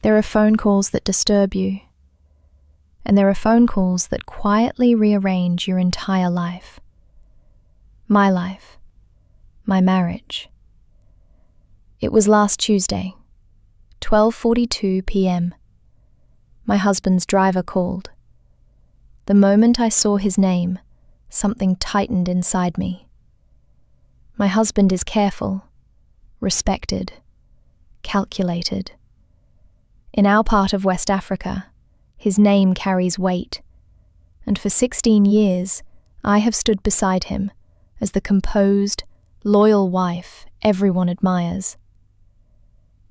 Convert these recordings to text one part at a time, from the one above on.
There are phone calls that disturb you, and there are phone calls that quietly rearrange your entire life. My life, my marriage. It was last Tuesday, 12:42 p.m. My husband's driver called. The moment I saw his name, something tightened inside me. My husband is careful, respected, calculated. In our part of West Africa, his name carries weight, and for 16 years I have stood beside him as the composed, loyal wife everyone admires.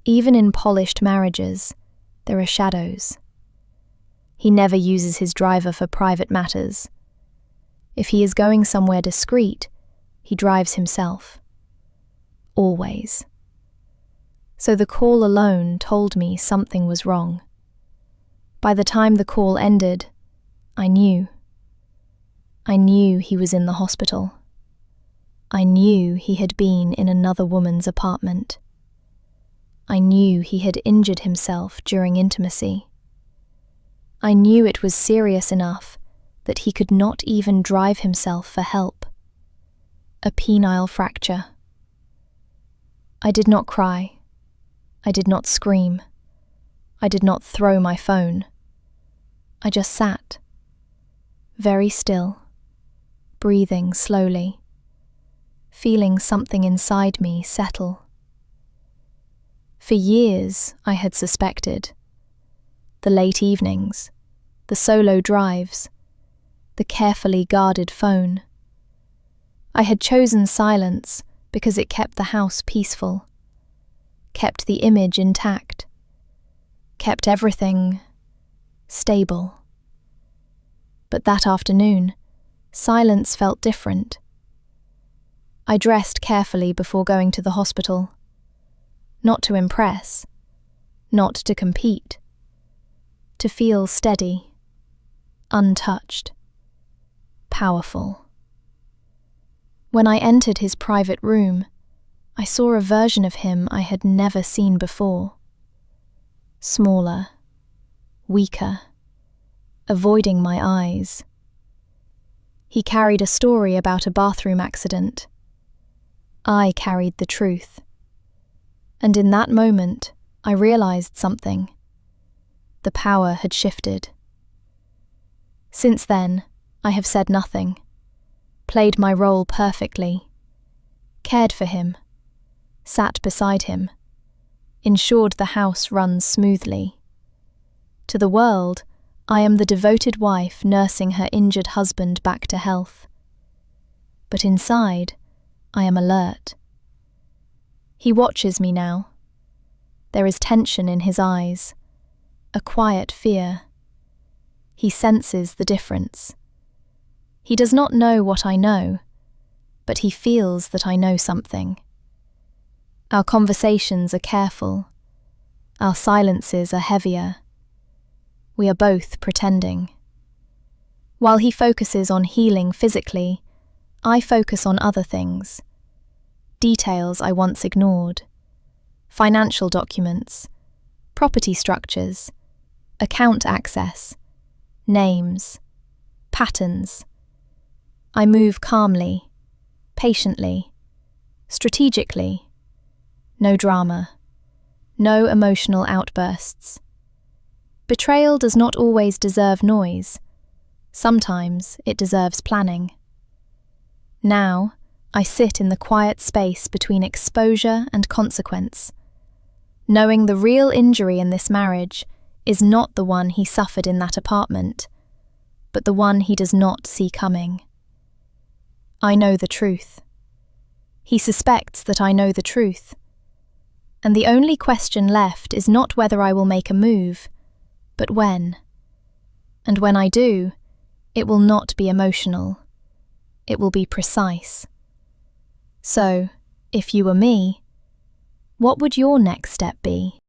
Even in polished marriages, there are shadows. He never uses his driver for private matters. If he is going somewhere discreet, he drives himself. Always. So the call alone told me something was wrong. By the time the call ended, I knew. I knew he was in the hospital. I knew he had been in another woman's apartment. I knew he had injured himself during intimacy. I knew it was serious enough that he could not even drive himself for help. A penile fracture. I did not cry. I did not scream. I did not throw my phone. I just sat, very still, breathing slowly, feeling something inside me settle. For years I had suspected. The late evenings, the solo drives, the carefully guarded phone. I had chosen silence because it kept the house peaceful, kept the image intact, kept everything stable. But that afternoon, silence felt different. I dressed carefully before going to the hospital, not to impress, not to compete, to feel steady, untouched, powerful. When I entered his private room, I saw a version of him I had never seen before. Smaller, weaker, avoiding my eyes. He carried a story about a bathroom accident. I carried the truth. And in that moment, I realized something. The power had shifted. Since then, I have said nothing, played my role perfectly, cared for him, sat beside him, ensured the house runs smoothly. To the world, I am the devoted wife nursing her injured husband back to health. But inside, I am alert. He watches me now. There is tension in his eyes, a quiet fear. He senses the difference. He does not know what I know, but he feels that I know something. Our conversations are careful. Our silences are heavier. We are both pretending. While he focuses on healing physically, I focus on other things. Details I once ignored. Financial documents, property structures, account access, names, patterns. I move calmly, patiently, strategically. No drama, no emotional outbursts. Betrayal does not always deserve noise. Sometimes it deserves planning. Now, I sit in the quiet space between exposure and consequence, knowing the real injury in this marriage is not the one he suffered in that apartment, but the one he does not see coming. I know the truth. He suspects that I know the truth. And the only question left is not whether I will make a move, but when. And when I do, it will not be emotional. It will be precise. So, if you were me, what would your next step be?